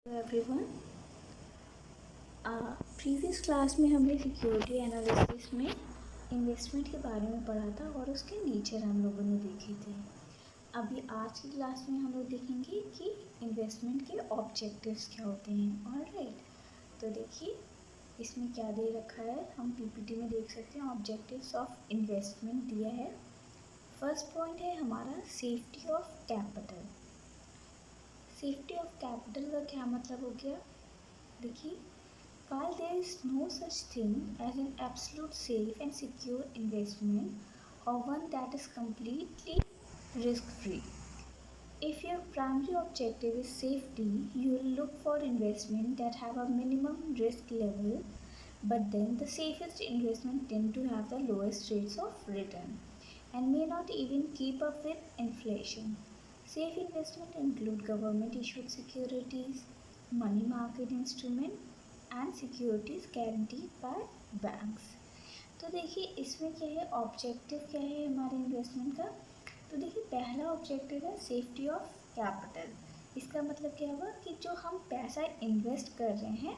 Everyone, previous class में हमने security analysis में इन्वेस्टमेंट के बारे में पढ़ा था और उसके नेचर हम लोगों ने देखे थे। अभी आज की क्लास में हम लोग देखेंगे कि इन्वेस्टमेंट के ऑब्जेक्टिव्स क्या होते हैं। ऑलराइट, तो देखिए इसमें क्या दे रखा है, हम पीपीटी में देख सकते हैं। ऑब्जेक्टिव्स ऑफ इन्वेस्टमेंट दिया है। फर्स्ट पॉइंट है हमारा safety of capital. Safety of capital का क्या मतलब हो गया, देखिए, while there is no such thing as an absolute safe and secure investment or one that is completely risk-free, if your primary objective is safety, you will look for investment that have a minimum risk level, but then the safest investment tend to have the lowest rates of return and may not even keep up with inflation. Safe investment include government issued securities, money market instrument and securities guaranteed bye banks. तो देखिए इसमें क्या है, objective क्या है हमारे investment का। तो देखिए पहला ऑब्जेक्टिव है सेफ्टी ऑफ कैपिटल। इसका मतलब क्या हुआ कि जो हम पैसा इन्वेस्ट कर रहे हैं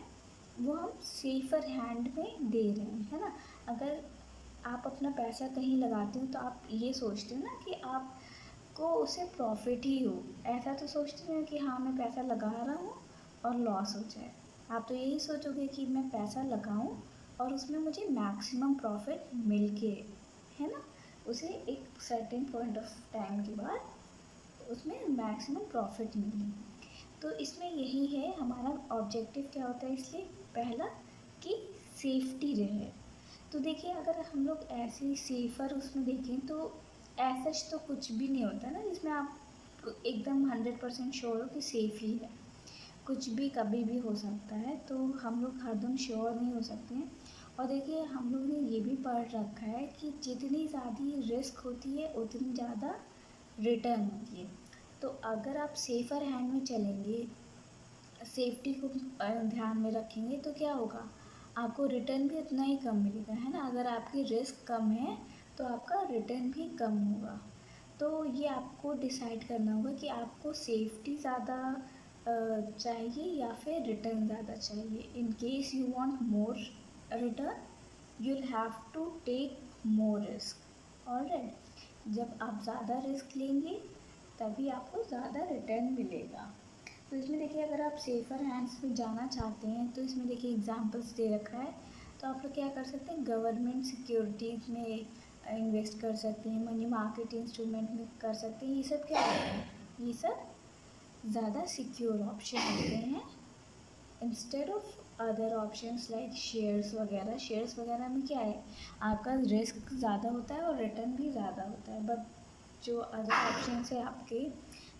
वो हम सेफर हैंड में दे रहे हैं, है ना। अगर आप अपना पैसा कहीं लगाते हो तो आप ये सोचते हो ना कि आपको उससे प्रॉफिट ही हो, ऐसा तो सोचते हो कि हाँ मैं पैसा लगा रहा हूँ और लॉस हो जाए। आप तो यही सोचोगे कि मैं पैसा लगाऊं और उसमें मुझे मैक्सिमम प्रॉफिट मिल के, है ना, उसे एक सर्टेन पॉइंट ऑफ टाइम के बाद उसमें मैक्सिमम प्रॉफिट मिले। तो इसमें यही है हमारा ऑब्जेक्टिव क्या होता है, इसलिए पहला कि सेफ्टी रहे। तो देखिए अगर हम लोग ऐसे सेफ़र उसमें देखें तो ऐसा तो कुछ भी नहीं होता ना जिसमें आप एकदम 100% श्योर हो कि सेफ़ ही है। कुछ भी कभी भी हो सकता है, तो हम लोग हरदम श्योर नहीं हो सकते हैं। और देखिए हम लोग ने ये भी पढ़ रखा है कि जितनी ज़्यादा रिस्क होती है उतनी ज़्यादा रिटर्न होती है। तो अगर आप सेफ़र हैंड में चलेंगे, सेफ्टी को ध्यान में रखेंगे तो क्या होगा, आपको रिटर्न भी उतना ही कम मिलेगा, है ना। अगर आपकी रिस्क कम है तो आपका रिटर्न भी कम होगा। तो ये आपको डिसाइड करना होगा कि आपको सेफ्टी ज़्यादा चाहिए या फिर रिटर्न ज़्यादा चाहिए। In case you want more return you will have to take more risk. Alright, जब आप ज़्यादा रिस्क लेंगे तभी आपको ज़्यादा रिटर्न मिलेगा। तो इसमें देखिए अगर आप सेफ़र हैंड्स में जाना चाहते हैं तो इसमें देखिए एग्जांपल्स दे रखा है। तो आप लोग क्या कर सकते हैं, गवर्नमेंट सिक्योरिटीज़ में इन्वेस्ट कर सकते हैं, मनी मार्केट इंस्ट्रूमेंट में कर सकते हैं। ये सब क्या होता है, ये सब ज़्यादा सिक्योर ऑप्शन होते हैं instead of other options like shares वगैरह। शेयर्स वगैरह में क्या है, आपका रिस्क ज़्यादा होता है और रिटर्न भी ज़्यादा होता है। बट जो अदर ऑप्शंस है आपके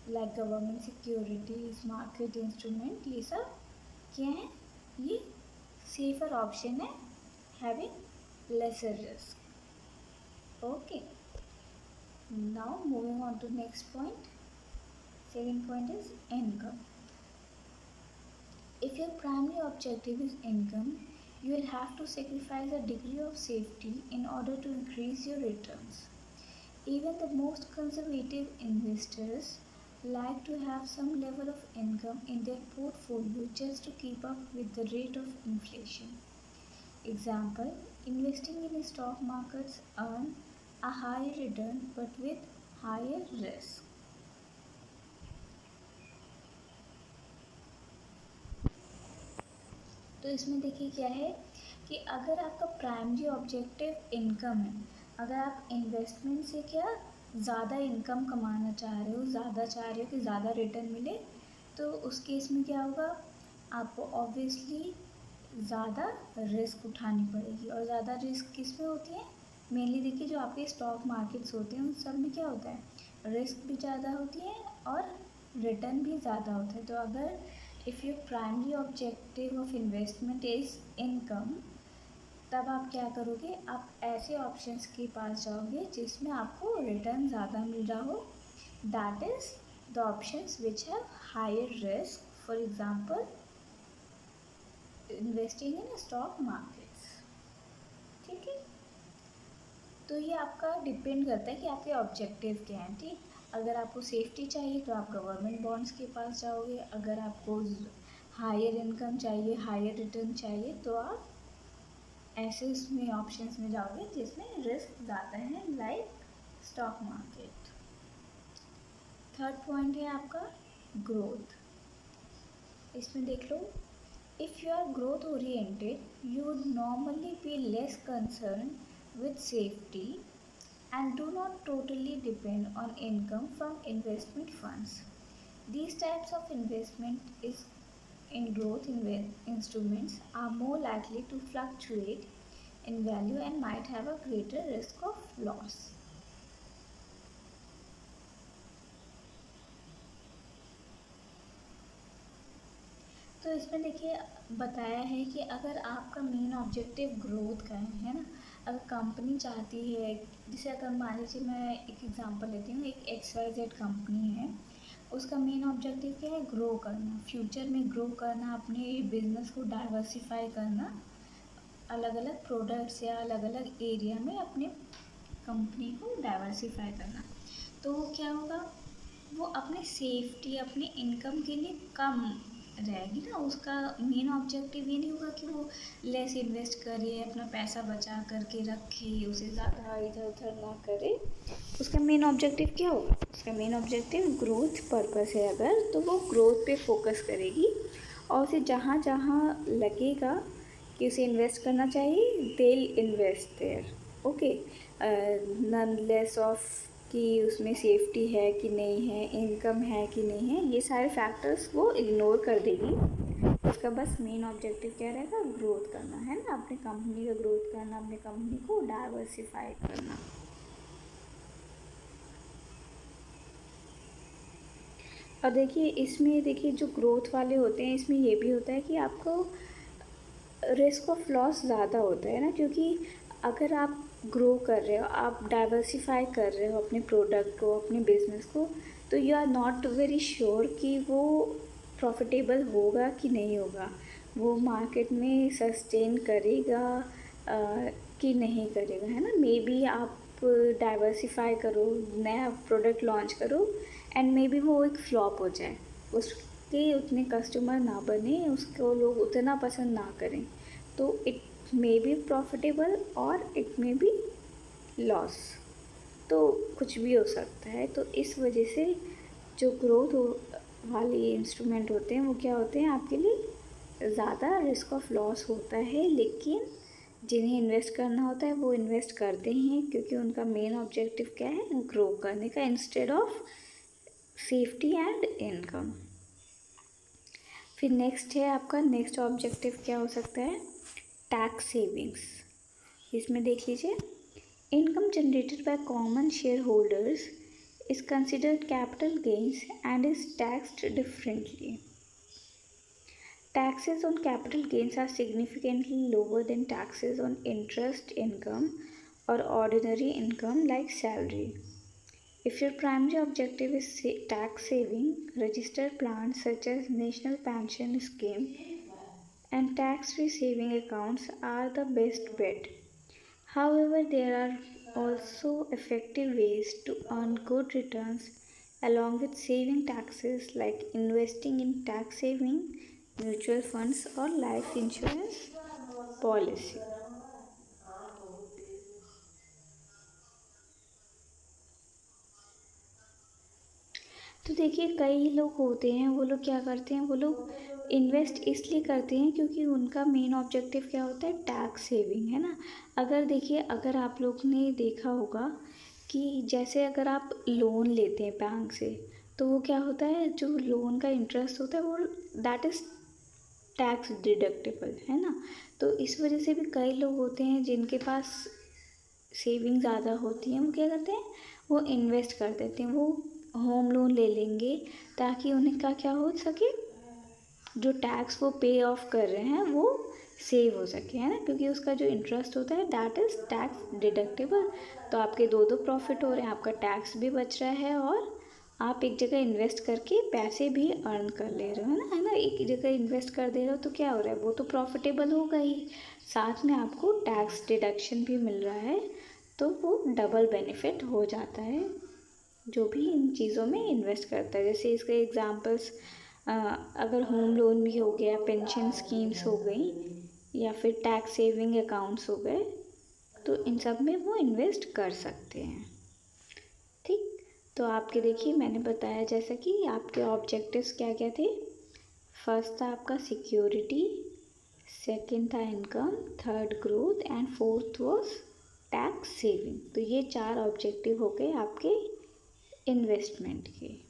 like government securities, market instrument, ये सब क्या है, ये सेफर ऑप्शन है having lesser risk. Okay, now moving on to next point. Second point is income. If your primary objective is income, you will have to sacrifice a degree of safety in order to increase your returns. Even the most conservative investors like to have some level of income in their portfolio just to keep up with the rate of inflation. Example, investing in stock markets earn a higher return but with higher risk. तो इसमें देखिए क्या है कि अगर आपका primary objective income है, अगर आप इन्वेस्टमेंट से क्या ज़्यादा इनकम कमाना चाह रहे हो, ज़्यादा चाह रहे हो कि ज़्यादा रिटर्न मिले, तो उस केस में क्या होगा, आपको ऑब्वियसली ज़्यादा रिस्क उठानी पड़ेगी। और ज़्यादा रिस्क किस में होती है, मेनली देखिए जो आपके स्टॉक मार्केट्स होते हैं उन सब में क्या होता है, रिस्क भी ज़्यादा होती है और रिटर्न भी ज़्यादा होता है। तो अगर if your primary objective of investment is income, तब आप क्या करोगे, आप ऐसे ऑप्शंस के पास जाओगे जिसमें आपको रिटर्न ज़्यादा मिल रहा हो। That is the options which have higher risk, for example investing in stock markets. ठीक है, तो ये आपका डिपेंड करता है कि आपके ऑब्जेक्टिव क्या हैं। ठीक, अगर आपको सेफ्टी चाहिए तो आप गवर्नमेंट बॉन्ड्स के पास जाओगे, अगर आपको हायर इनकम चाहिए, हायर रिटर्न चाहिए, तो आप ऐसे इसमें ऑप्शंस में जाओगे जिसमें रिस्क ज़्यादा है, like stock market. Third point है आपका ग्रोथ। इसमें देख लो, if you are growth oriented you would normally be less concern with safety and do not totally depend on income from investment funds. These types of investment is in growth instruments are more likely to fluctuate in value and might have a greater risk of loss. तो इसमें देखिए बताया है कि अगर आपका main objective growth का है ना, अगर कंपनी चाहती है, जैसे अगर मान लीजिए मैं एक एग्जांपल लेती हूँ, एक XYZ कंपनी है, उसका मेन ऑब्जेक्टिव क्या है, ग्रो करना, फ्यूचर में ग्रो करना, अपने बिजनेस को डाइवर्सिफाई करना, अलग अलग प्रोडक्ट्स या अलग अलग एरिया में अपने कंपनी को डाइवर्सिफाई करना। तो क्या होगा, वो अपने सेफ्टी, अपने इनकम के लिए कम रहेगी ना, उसका मेन ऑब्जेक्टिव ये नहीं होगा कि वो लेस इन्वेस्ट करे, अपना पैसा बचा करके रखे, उसे ज़्यादा इधर उधर ना करे। उसका मेन ऑब्जेक्टिव क्या होगा, उसका मेन ऑब्जेक्टिव ग्रोथ पर्पस है अगर, तो वो ग्रोथ पे फोकस करेगी और उसे जहाँ जहाँ लगेगा कि उसे इन्वेस्ट करना चाहिए, they'll invest there. Okay, nonetheless of कि उसमें सेफ्टी है कि नहीं है, इनकम है कि नहीं है, ये सारे फैक्टर्स वो इग्नोर कर देगी। उसका बस मेन ऑब्जेक्टिव क्या रहेगा, ग्रोथ करना है ना, अपनी कंपनी का ग्रोथ करना, अपनी कंपनी को डाइवर्सिफाई करना। और देखिए इसमें, देखिए जो ग्रोथ वाले होते हैं इसमें ये भी होता है कि आपको रिस्क ऑफ लॉस ज़्यादा होता है ना, क्योंकि अगर आप ग्रो कर रहे हो, आप डाइवर्सिफाई कर रहे हो अपने प्रोडक्ट को, अपने बिजनेस को, तो you are not very sure कि वो प्रॉफिटेबल होगा कि नहीं होगा, वो मार्केट में सस्टेन करेगा कि नहीं करेगा, है ना। मे बी आप डाइवर्सिफाई करो, नया प्रोडक्ट लॉन्च करो एंड मे बी वो एक फ्लॉप हो जाए, उसके उतने कस्टमर ना बने, उसको लोग उतना पसंद ना करें, तो इट मे बी प्रॉफिटेबल और इट मे बी लॉस, तो कुछ भी हो सकता है। तो इस वजह से जो ग्रोथ वाले इंस्ट्रूमेंट होते हैं वो क्या होते हैं, आपके लिए ज़्यादा रिस्क ऑफ लॉस होता है, लेकिन जिन्हें इन्वेस्ट करना होता है वो इन्वेस्ट करते हैं, क्योंकि उनका मेन ऑब्जेक्टिव क्या है, ग्रो करने का, instead of safety and income. फिर नेक्स्ट है आपका, नेक्स्ट ऑब्जेक्टिव क्या हो सकता है, टैक्स सेविंग्स। इसमें देख लीजिए, income generated by common share holders is considered capital gains and is taxed differently. Taxes on capital gains are significantly lower than taxes on interest income or ordinary income like salary. If your primary objective is tax saving, registered plans such as National Pension Scheme and tax-free saving accounts are the best bet. However, there are also effective ways to earn good returns along with saving taxes, like investing in tax saving mutual funds or life insurance policy. तो देखिए कई लोग होते हैं, वो लोग क्या करते हैं, वो लोग इन्वेस्ट इसलिए करते हैं क्योंकि उनका मेन ऑब्जेक्टिव क्या होता है, टैक्स सेविंग, है ना। अगर देखिए, अगर आप लोग ने देखा होगा कि जैसे अगर आप लोन लेते हैं बैंक से, तो वो क्या होता है, जो लोन का इंटरेस्ट होता है वो दैट इज़ टैक्स डिडक्टेबल, है ना। तो इस वजह से भी कई लोग होते हैं जिनके पास सेविंग ज़्यादा होती है, वो क्या करते हैं, वो इन्वेस्ट कर देते हैं, वो होम लोन ले लेंगे ताकि उन्हें का क्या हो सके, जो टैक्स वो पे ऑफ कर रहे हैं वो सेव हो सके, है ना, क्योंकि उसका जो इंटरेस्ट होता है दैट इज़ टैक्स डिडक्टेबल। तो आपके दो दो प्रॉफिट हो रहे हैं, आपका टैक्स भी बच रहा है और आप एक जगह इन्वेस्ट करके पैसे भी अर्न कर ले रहे हो, है ना। एक जगह इन्वेस्ट कर दे रहे हो तो क्या हो रहा है, वो तो प्रॉफिटेबल होगा ही, साथ में आपको टैक्स डिडक्शन भी मिल रहा है, तो वो डबल बेनिफिट हो जाता है जो भी इन चीज़ों में इन्वेस्ट करता है। जैसे इसके एग्जांपल्स अगर होम लोन भी हो गया, पेंशन स्कीम्स हो गई या फिर टैक्स सेविंग अकाउंट्स हो गए, तो इन सब में वो इन्वेस्ट कर सकते हैं। ठीक, तो आपके देखिए मैंने बताया जैसा कि आपके ऑब्जेक्टिव्स क्या क्या थे। फर्स्ट था आपका सिक्योरिटी, सेकंड था income, third growth and fourth was tax saving. तो ये 4 ऑब्जेक्टिव हो गए आपके इन्वेस्टमेंट के।